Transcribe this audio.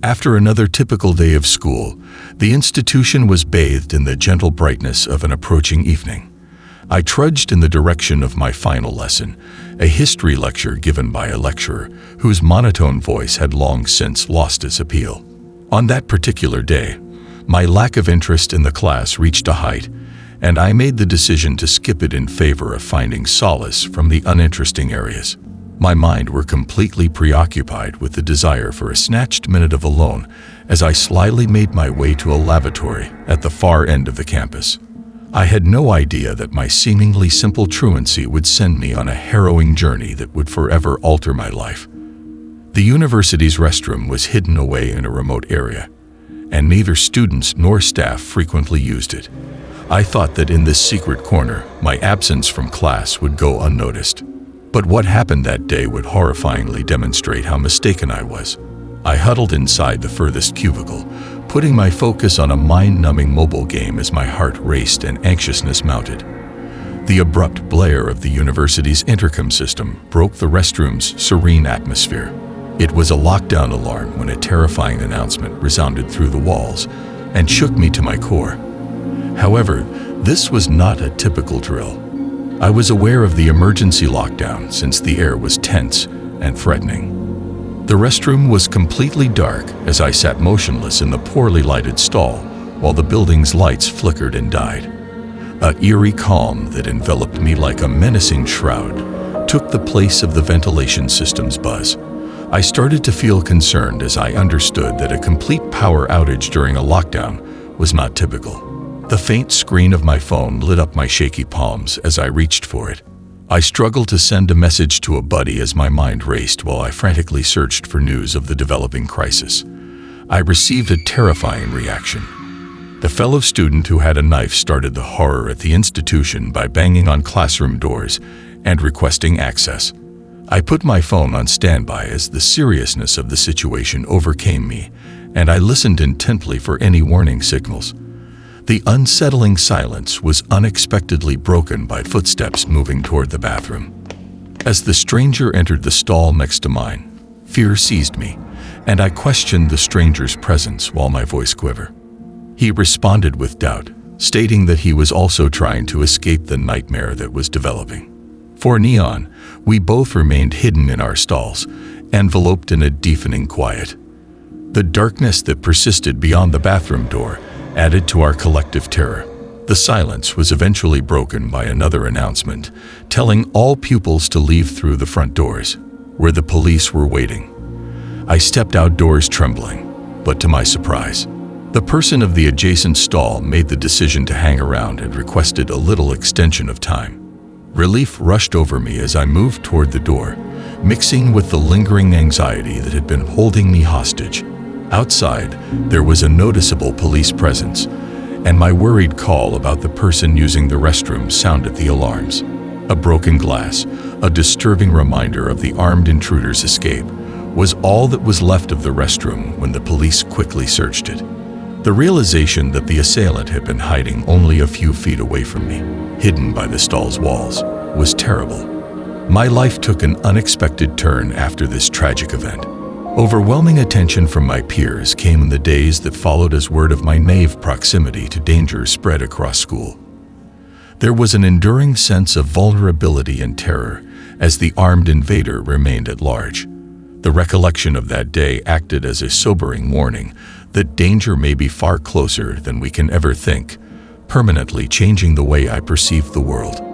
After another typical day of school, the institution was bathed in the gentle brightness of an approaching evening. I trudged in the direction of my final lesson, a history lecture given by a lecturer whose monotone voice had long since lost its appeal. On that particular day, my lack of interest in the class reached a height, and I made the decision to skip it in favor of finding solace from the uninteresting areas. My mind were completely preoccupied with the desire for a snatched minute of alone as I slyly made my way to a lavatory at the far end of the campus. I had no idea that my seemingly simple truancy would send me on a harrowing journey that would forever alter my life. The university's restroom was hidden away in a remote area, and neither students nor staff frequently used it. I thought that in this secret corner, my absence from class would go unnoticed. But what happened that day would horrifyingly demonstrate how mistaken I was. I huddled inside the furthest cubicle, putting my focus on a mind-numbing mobile game as my heart raced and anxiousness mounted. The abrupt blare of the university's intercom system broke the restroom's serene atmosphere. It was a lockdown alarm when a terrifying announcement resounded through the walls and shook me to my core. However, this was not a typical drill. I was aware of the emergency lockdown since the air was tense and threatening. The restroom was completely dark as I sat motionless in the poorly lighted stall while the building's lights flickered and died. An eerie calm that enveloped me like a menacing shroud took the place of the ventilation system's buzz. I started to feel concerned as I understood that a complete power outage during a lockdown was not typical. The faint screen of my phone lit up my shaky palms as I reached for it. I struggled to send a message to a buddy as my mind raced while I frantically searched for news of the developing crisis. I received a terrifying reaction. The fellow student who had a knife started the horror at the institution by banging on classroom doors and requesting access. I put my phone on standby as the seriousness of the situation overcame me, and I listened intently for any warning signals. The unsettling silence was unexpectedly broken by footsteps moving toward the bathroom. As the stranger entered the stall next to mine, fear seized me, and I questioned the stranger's presence while my voice quivered. He responded with doubt, stating that he was also trying to escape the nightmare that was developing. For Neon, we both remained hidden in our stalls, enveloped in a deafening quiet. The darkness that persisted beyond the bathroom door added to our collective terror. The silence was eventually broken by another announcement, telling all pupils to leave through the front doors, where the police were waiting. I stepped outdoors trembling, but to my surprise, the person of the adjacent stall made the decision to hang around and requested a little extension of time. Relief rushed over me as I moved toward the door, mixing with the lingering anxiety that had been holding me hostage. Outside, there was a noticeable police presence, and my worried call about the person using the restroom sounded the alarms. A broken glass, a disturbing reminder of the armed intruder's escape, was all that was left of the restroom when the police quickly searched it. The realization that the assailant had been hiding only a few feet away from me, hidden by the stall's walls, was terrible. My life took an unexpected turn after this tragic event. Overwhelming attention from my peers came in the days that followed as word of my naive proximity to danger spread across school. There was an enduring sense of vulnerability and terror as the armed invader remained at large. The recollection of that day acted as a sobering warning that danger may be far closer than we can ever think, permanently changing the way I perceive the world.